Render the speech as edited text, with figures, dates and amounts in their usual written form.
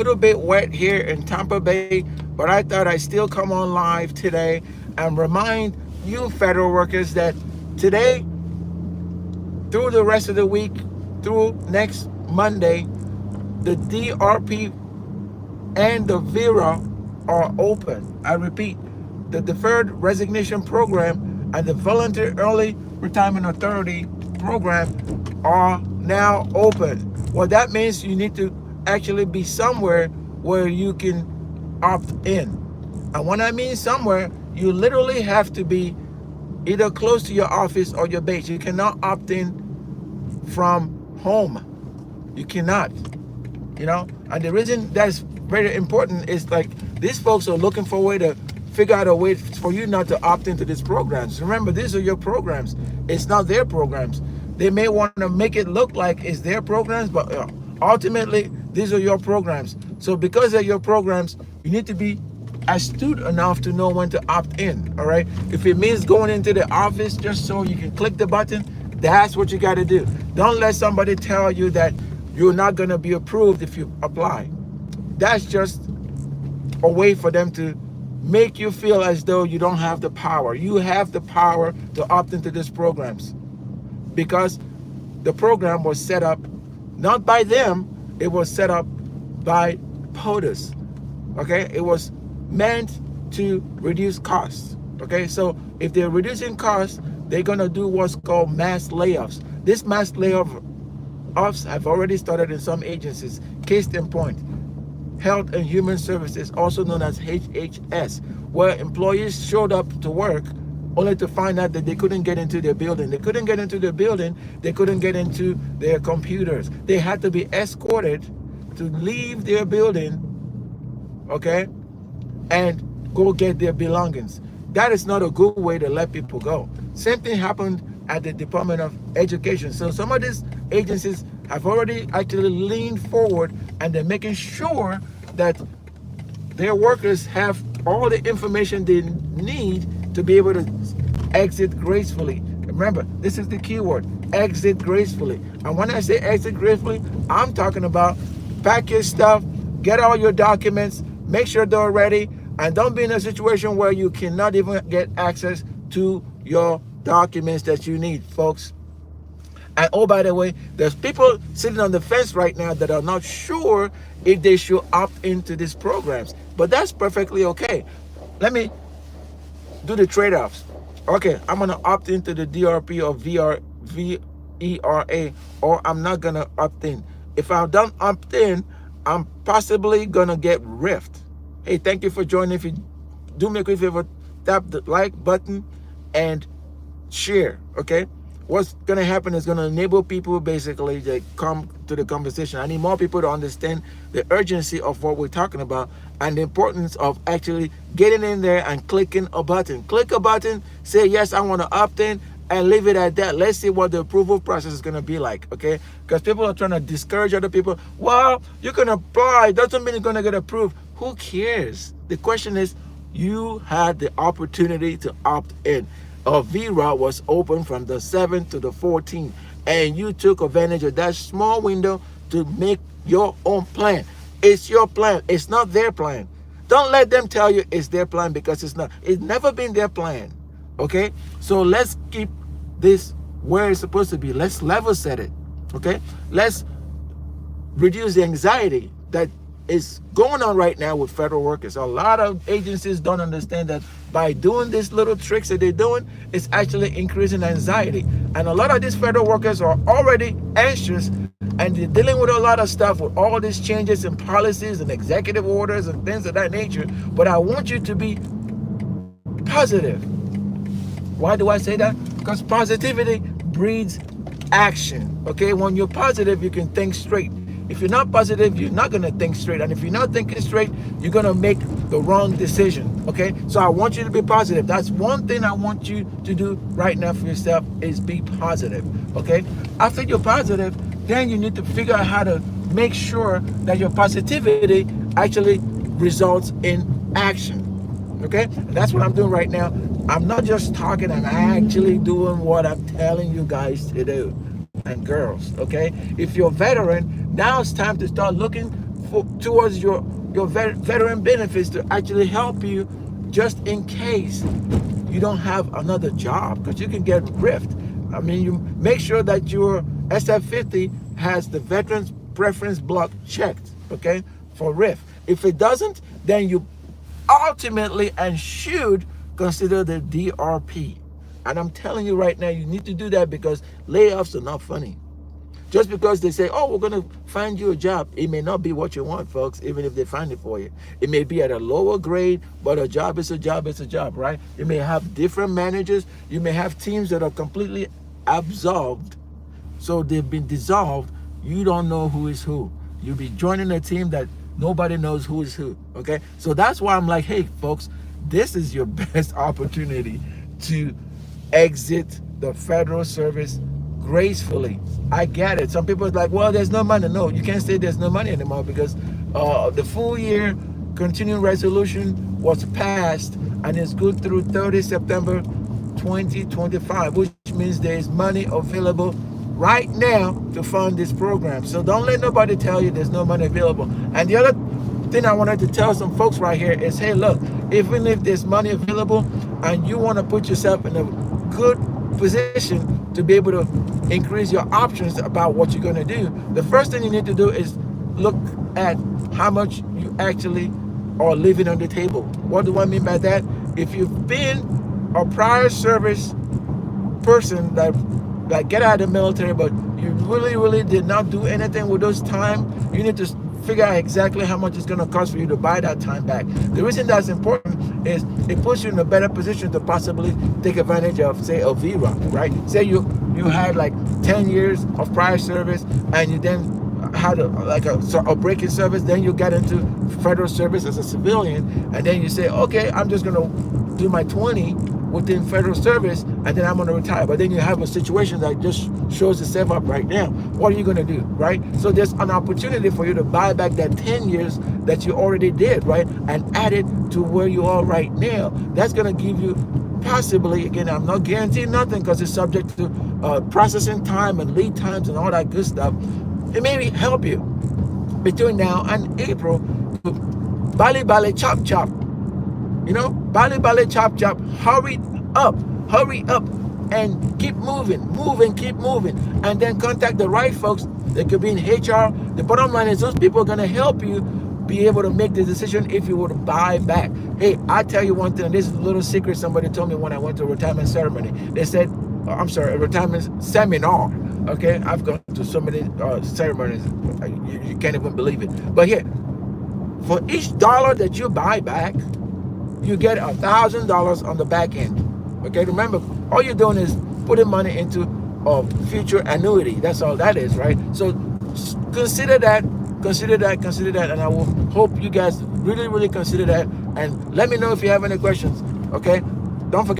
little bit wet here in Tampa Bay, but I thought I'd still come on live today and remind you federal workers that today, through the rest of the week, through next Monday, the DRP and the VERA are open. I repeat, the Deferred Resignation Program and the Voluntary Early Retirement Authority Program are now open. What that means, you need to actually be somewhere where you can opt in. And when I mean somewhere, you literally have to be either close to your office or your base. You cannot opt in from home. You cannot, And the reason that's very important is like these folks are looking for a way to figure out a way for you not to opt into these programs. Remember, these are your programs. It's not their programs. They may want to make it look like it's their programs, but ultimately, these are your programs. So because they're your programs, you need to be astute enough to know when to opt in, all right? If it means going into the office just so you can click the button, that's what you got to do. Don't let somebody tell you that you're not going to be approved if you apply. That's just a way for them to make you feel as though you don't have the power. You have the power to opt into these programs because the program was set up not by them, it was set up by POTUS, okay? It was meant to reduce costs, okay? So if they're reducing costs, they're gonna do what's called mass layoffs. This mass layoffs have already started in some agencies. Case in point, Health and Human Services, also known as HHS, where employees showed up to work only to find out that they couldn't get into their building. They couldn't get into their building. They couldn't get into their computers. They had to be escorted to leave their building, okay, and go get their belongings. That is not a good way to let people go. Same thing happened at the Department of Education. So some of these agencies have already actually leaned forward and they're making sure that their workers have all the information they need to be able to exit gracefully. Remember, this is the key word, exit gracefully. And when I say exit gracefully, I'm talking about pack your stuff, get all your documents, make sure they're ready, and don't be in a situation where you cannot even get access to your documents that you need, folks. And oh, by the way, there's people sitting on the fence right now that are not sure if they should opt into these programs. But that's perfectly okay. Let me do the trade-offs. Okay, I'm gonna opt into the DRP or VERA, or I'm not gonna opt in. If I don't opt in, I'm possibly gonna get riffed. Hey, thank you for joining. If you do me a quick favor, tap the like button and share. Okay, what's gonna happen is gonna enable people basically to come to the conversation. I need more people to understand the urgency of what we're talking about and the importance of actually getting in there and clicking a button. Click a button, say yes, I want to opt in, and leave it at that. Let's see what the approval process is going to be like, okay? Because people are trying to discourage other people. Well, you can apply, doesn't mean you're going to get approved. Who cares? The question is, you had the opportunity to opt in. VERA was open from the 7th to the 14th, and you took advantage of that small window to make your own plan. It's your plan. It's not their plan. Don't let them tell you it's their plan because it's not. It's never been their plan, okay? So let's keep this where it's supposed to be. Let's level set it, okay? Let's reduce the anxiety that is going on right now with federal workers. A lot of agencies don't understand that by doing these little tricks that they're doing, it's actually increasing anxiety. And a lot of these federal workers are already anxious and they're dealing with a lot of stuff with all these changes in policies and executive orders and things of that nature. But I want you to be positive. Why do I say that? Because positivity breeds action. Okay, when you're positive, you can think straight. If you're not positive, you're not going to think straight. And if you're not thinking straight, you're going to make the wrong decision. Okay, so I want you to be positive. That's one thing I want you to do right now for yourself is be positive. Okay, after you're positive, then you need to figure out how to make sure that your positivity actually results in action. Okay, and that's what I'm doing right now. I'm not just talking, I'm actually doing what I'm telling you guys to do. And girls, okay? If you're a veteran, now it's time to start looking towards your veteran benefits to actually help you just in case you don't have another job, because you can get riffed. I mean, you make sure that your SF50 has the veterans preference block checked, okay, for RIF. If it doesn't, then you ultimately and should consider the DRP. And I'm telling you right now, you need to do that, because layoffs are not funny. Just because they say, oh, we're going to find you a job, it may not be what you want, folks, even if they find it for you. It may be at a lower grade, but a job is a job, it's a job, right? You may have different managers. You may have teams that are completely absolved. So they've been dissolved. You don't know who is who. You'll be joining a team that nobody knows who is who, okay? So that's why I'm like, hey, folks, this is your best opportunity to exit the federal service gracefully. I get it. Some people are like, well, there's no money. No, you can't say there's no money anymore, because the full year continuing resolution was passed and it's good through 30 September 2025, which means there is money available right now to fund this program. So don't let nobody tell you there's no money available. And the other thing I wanted to tell some folks right here is, hey, look, even if there's money available and you want to put yourself in a good position to be able to increase your options about what you're going to do, the first thing you need to do is look at how much you actually are leaving on the table. What do I mean by that? If you've been a prior service person that get out of the military, but you really did not do anything with those time, you need to figure out exactly how much it's going to cost for you to buy that time back. The reason that's important is it puts you in a better position to possibly take advantage of, say, a VERA, right? Say you had like 10 years of prior service and you then had a break in service, then you get into federal service as a civilian, and then you say, okay, I'm just going to do my 20 within federal service, and then I'm going to retire. But then you have a situation that just shows itself up right now. What are you going to do, right? So there's an opportunity for you to buy back that 10 years that you already did, right? And add it to where you are right now. That's going to give you possibly, again, I'm not guaranteeing nothing because it's subject to processing time and lead times and all that good stuff. It may help you between now and April to bally chop chop. You know, bally chop chop, hurry up and keep moving, keep moving, and then contact the right folks. They could be in HR. The bottom line is those people are going to help you be able to make the decision if you were to buy back. Hey, I tell you one thing, and this is a little secret somebody told me when I went to a retirement ceremony. They said, a retirement seminar. Okay, I've gone to so many ceremonies, you can't even believe it. But here, for each dollar that you buy back, you get $1,000 on the back end. Okay, remember, all you're doing is putting money into a future annuity. That's all that is, right? So consider that, and I will hope you guys really consider that. And let me know if you have any questions. Okay, don't forget.